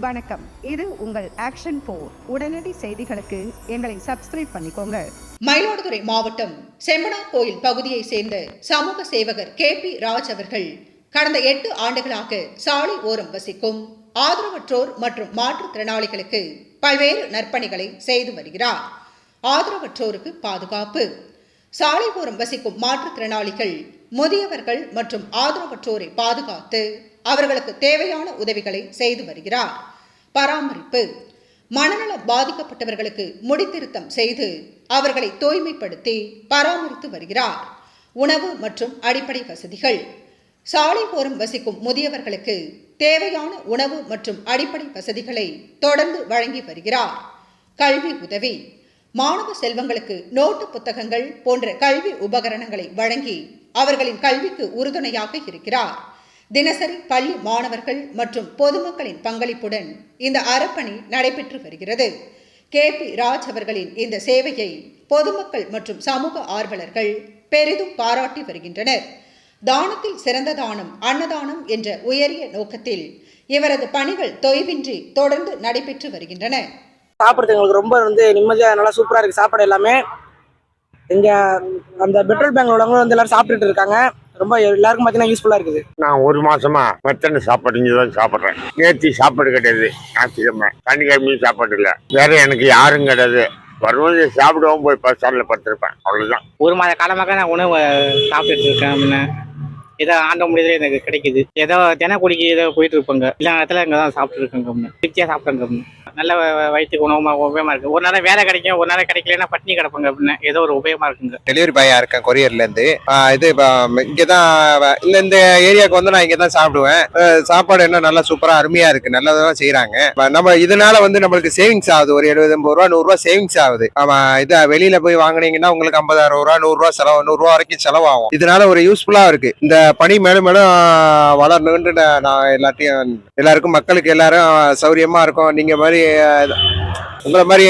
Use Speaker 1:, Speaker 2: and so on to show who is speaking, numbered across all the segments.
Speaker 1: வணக்கம். இது உங்கள் ஆக்ஷன் 4 உடனடி செய்திகளுக்கு எங்களை சப்ஸ்கிரைப் பண்ணிக்கோங்க.
Speaker 2: மயிலாடுதுறை மாவட்டம் செம்பனார் கோயில் பகுதியை சேர்ந்த சமூக சேவகர் KP ராஜ் அவர்கள் கடந்த 8 ஆண்டுகளாக சாலை ஓரம் வசிக்கும் ஆதரவற்றோர் மற்றும் மாற்றுத்திறனாளிகளுக்கு பல்வேறு நற்பணிகளை செய்து வருகிறார். ஆதரவற்றோருக்கு பாதுகாப்பு, சாலை ஓரம் வசிக்கும் மாற்றுத்திறனாளிகள், முதியவர்கள் மற்றும் ஆதரவற்றோரை பாதுகாத்து அவர்களுக்கு தேவையான உதவிகளை செய்து வருகிறார். பராமரிப்பு, மனநலம் பாதிக்கப்பட்டவர்களுக்கு முடித்திருத்தம் செய்து அவர்களை தூய்மைப்படுத்தி பராமரித்து வருகிறார். உணவு மற்றும் அடிப்படை வசதிகள், சாலை ஓரம் வசிக்கும் முதியவர்களுக்கு தேவையான உணவு மற்றும் அடிப்படை வசதிகளை தொடர்ந்து வழங்கி வருகிறார். கல்வி உதவி, மாணவ செல்வங்களுக்கு நோட்டு புத்தகங்கள் போன்ற கல்வி உபகரணங்களை வழங்கி அவர்களின் கல்விக்கு உறுதுணையாக இருக்கிறார். தினசரி பள்ளி மாணவர்கள் மற்றும் பொதுமக்களின் பங்களிப்புடன் இந்த அறப்பணி நடைபெற்று வருகிறது. KP ராஜ் அவர்களின் இந்த சேவையை பொதுமக்கள் மற்றும் சமூக ஆர்வலர்கள் பெரிதும் பாராட்டி வருகின்றனர். தானத்தில் சிறந்த தானம் அன்னதானம் என்ற உயரிய நோக்கத்தில் இவரது பணிகள் தொய்வின்றி தொடர்ந்து நடைபெற்று வருகின்றன.
Speaker 3: சாப்பிட்றது எங்களுக்கு ரொம்ப நிம்மதியாக நல்லா சூப்பராக இருக்குது. சாப்பாடு எல்லாமே இங்கே அந்த பெட்ரோல் பேங்க்ல உள்ளவங்க எல்லாரும் சாப்பிட்டுட்டு இருக்காங்க. ரொம்ப எல்லாருக்கும் பார்த்தீங்கன்னா யூஸ்ஃபுல்லாக இருக்குது.
Speaker 4: நான் 1 மாசமா மத்தன சாப்பாடு இங்கே தான் சாப்பிட்றேன். நேற்று சாப்பாடு கிடையாது, ஞாயிற்றுக்கிழமை சனிக்கிழமையும் சாப்பாடு இல்லை. வேற எனக்கு யாரும் கிடையாது. வரும்போது சாப்பிடுவோம், போய் பஸ் ஸ்டாண்டில் படுத்திருப்பேன், அவ்வளோதான்.
Speaker 5: 1 மாத காலமாக நான் உணவு சாப்பிட்டுட்டு இருக்கேன். முன்ன ஏதோ ஆண்ட முடியல எனக்கு கிடைக்குது. ஏதோ தினக்கூலிக்கு ஏதோ போயிட்டு இருப்பாங்க, எல்லா இடத்துல இங்கே தான் சாப்பிட்டு இருக்காங்க. திருப்தியாக சாப்பிட்றாங்க. நல்ல வயிற்றுக்கு உபயோகமாக இருக்குது. ஒரு நேரம் வேலை கிடைக்கும், ஒரு நேரம் கிடைக்கலன்னா பட்னி கிடப்பாங்க. அப்படின்னு ஏதோ ஒரு உபயோகமாக இருக்குங்க.
Speaker 6: டெலிவரி பாயா இருக்கேன் கொரியர்லேருந்து. இது இங்கே தான் இல்லை, இந்த ஏரியாவுக்கு வந்து நான் இங்கே தான் சாப்பிடுவேன். சாப்பாடு என்ன நல்லா சூப்பராக அருமையாக இருக்குது, நல்லதாக செய்கிறாங்க. நம்ம இதனால நம்மளுக்கு சேவிங்ஸ் ஆகுது. ஒரு 70-80 ரூபா 100 ரூபா சேவிங்ஸ் ஆகுது. இதை வெளியில போய் வாங்கினீங்கன்னா உங்களுக்கு 50,000 ரூபா 100 ரூபா செலவு, 100 ரூபா வரைக்கும் செலவாகும். இதனால ஒரு யூஸ்ஃபுல்லாக இருக்கு. இந்த பணி மேலும் மேலும் வளரணுன்ட்டு நான் எல்லாருக்கும் மக்களுக்கு எல்லாரும் சௌரியமா இருக்கும். நீங்க மாதிரி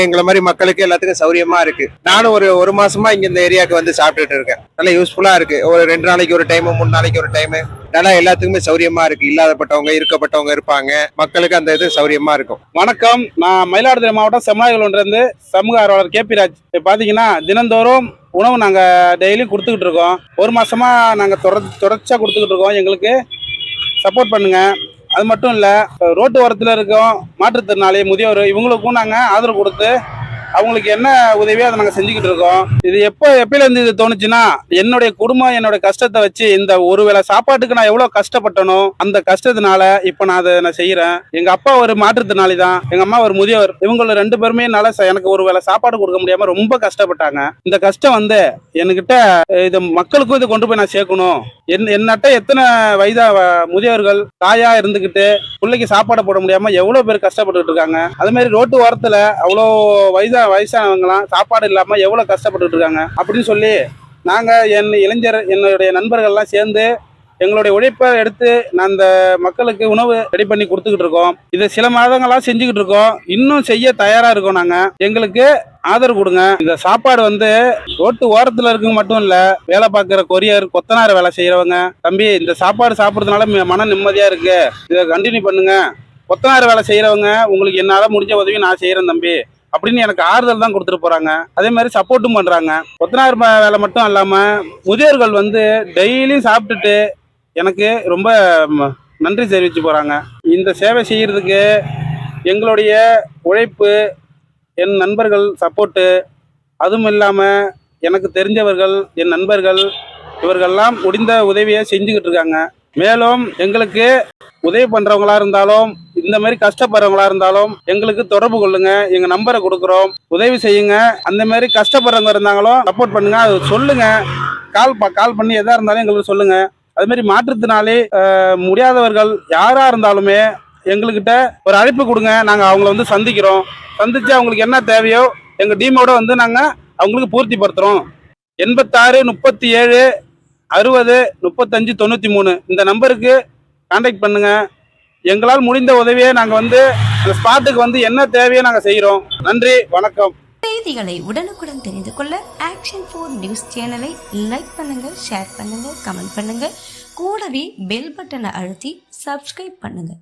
Speaker 6: எங்களை மாதிரி மக்களுக்கு எல்லாத்துக்கும் சௌரியமா இருக்கு. நானும் ஒரு மாசமா இங்க இந்த ஏரியாவுக்கு வந்து சாப்பிட்டுட்டு இருக்கேன். நல்லா யூஸ்ஃபுல்லா இருக்கு. ஒரு 2 நாளைக்கு ஒரு டைம், 3 நாளைக்கு ஒரு டைம், நல்லா எல்லாத்துக்குமே சௌரியமா இருக்கு. இல்லாதப்பட்டவங்க இருக்கப்பட்டவங்க இருப்பாங்க, மக்களுக்கு அந்த இது சௌரியமா இருக்கும்.
Speaker 7: வணக்கம், நான் மயிலாடுதுறை மாவட்டம் செம்மனார்கோயிலிருந்து சமூக ஆர்வலர் KP ராஜ். பாத்தீங்கன்னா தினந்தோறும் உணவு நாங்கள் டெய்லியும் கொடுத்துக்கிட்டு இருக்கோம். 1 மாசமா நாங்கள் தொடர்ச்சியாக கொடுத்துக்கிட்டு இருக்கோம். எங்களுக்கு சப்போர்ட் பண்ணுங்க. அது மட்டும் இல்லை, ரோட்டு ஓரத்தில் இருக்கோம் மாற்றுத்திறனாளி, முதியோர், இவங்களுக்கும் நாங்கள் ஆதரவு கொடுத்து அவங்களுக்கு என்ன உதவியோ அதை நாங்கள் செஞ்சுக்கிட்டு இருக்கோம். இது எப்பயிலேருந்து இது தோணுச்சுன்னா, என்னுடைய குடும்பம் என்னோட கஷ்டத்தை வச்சு இந்த ஒரு வேளை சாப்பாட்டுக்கு நான் எவ்வளோ கஷ்டப்பட்டனோ அந்த கஷ்டத்தினால இப்போ நான் செய்கிறேன். எங்கள் அப்பா ஒரு மாற்றுத்திறனாளி தான், எங்கள் அம்மா ஒரு முதியோர். இவங்கள 2 பேருமே எனக்கு ஒரு வேளை சாப்பாடு கொடுக்க முடியாமல் ரொம்ப கஷ்டப்பட்டாங்க. இந்த கஷ்டம் என்கிட்ட இது மக்களுக்கும் இது கொண்டு போய் நான் சேர்க்கணும். என்னட்ட எத்தனை வயதா முதியோர்கள் தாயா இருந்துக்கிட்டு பிள்ளைக்கு சாப்பாடு போட முடியாமல் எவ்வளோ பேர் கஷ்டப்பட்டுட்டு இருக்காங்க. அது மாதிரி ரோட்டு ஓரத்தில் அவ்வளோ வயசானவங்களாம் சாப்பாடு இல்லாம எவ்வளவு கஷ்டப்பட்டு இருக்காங்க அப்படின்னு சொல்லி நாங்க என்னுடைய நண்பர்கள்லாம் சேர்ந்து எங்களுடைய உழைப்பை எடுத்து நான் அந்த மக்களுக்கு உணவு ரெடி பண்ணி கொடுத்துக்கிட்டு இருக்கோம். இது சில மாதங்களா செஞ்சுக்கிட்டு இருக்கோம். இன்னும் செய்ய தயாரா இருக்கோம். நாங்க எங்களுக்கு ஆதரவு கொடுங்க. இந்த சாப்பாடு ரோட்டு ஓரத்துல இருக்கவங்க மட்டும் இல்ல, வேலை பார்க்குற கொரியர், கொத்தனார் வேலை செய்யறவங்க, தம்பி இந்த சாப்பாடு சாப்பிட்றதுனால மன நிம்மதியா இருக்கு, இதை கண்டினியூ பண்ணுங்க. கொத்தனார் வேலை செய்யறவங்க, உங்களுக்கு என்னால முடிஞ்ச உதவி நான் செய்யறேன் தம்பி அப்படின்னு எனக்கு ஆறுதல் தான் கொடுத்துட்டு போறாங்க. அதே மாதிரி சப்போர்ட்டும் பண்றாங்க. கொத்தனார் வேலை மட்டும் இல்லாம முதியோர்கள் டெய்லியும் சாப்பிட்டுட்டு எனக்கு ரொம்ப நன்றி தெரிவிச்சு போறாங்க. இந்த சேவை செய்யறதுக்கு எங்களுடைய உழைப்பு, என் நண்பர்கள் சப்போர்ட்டு, அதுவும் இல்லாம எனக்கு தெரிஞ்சவர்கள், என் நண்பர்கள், இவர்கள்லாம் முடிந்த உதவியை செஞ்சுக்கிட்டு இருக்காங்க. மேலும் எங்களுக்கு உதவி பண்றவங்களா இருந்தாலும், இந்த மாதிரி கஷ்டப்படுறவங்களா இருந்தாலும் எங்களுக்கு தொடர்பு கொள்ளுங்க. எங்க நம்பரை கொடுக்குறோம், உதவி செய்யுங்க. அந்த மாதிரி கஷ்டப்படுறவங்க இருந்தாலும் சப்போர்ட் பண்ணுங்க, அது சொல்லுங்க. கால் பண்ணி எதா இருந்தாலும் எங்களுக்கு சொல்லுங்க. அது மாதிரி மாற்றுத்திறனாளி முடியாதவர்கள் யாரா இருந்தாலுமே எங்ககிட்ட ஒரு அழைப்பு கொடுங்க. நாங்க அவங்கள சந்திக்கிறோம். சந்திச்சு அவங்களுக்கு என்ன தேவையோ எங்க டீமோட நாங்க அவங்களுக்கு பூர்த்தி படுத்துறோம். 86 37 60 35 93 இந்த நம்பருக்கு கான்டாக்ட் பண்ணுங்க. எங்களால் முடிந்த உதவியை நாங்க அந்த ஸ்பாட்டுக்கு என்ன தேவையோ நாங்க செய்யறோம். நன்றி, வணக்கம்.
Speaker 8: செய்திகளை உடனுக்குடன் தெரிந்து கொள்ள ஆக்ஷன் 4 நியூஸ் சேனலை லைக் பண்ணுங்க, ஷேர் பண்ணுங்க, கமெண்ட் பண்ணுங்க. கூடவே பெல் பட்டனை அழுத்தி சப்ஸ்கிரைப் பண்ணுங்க.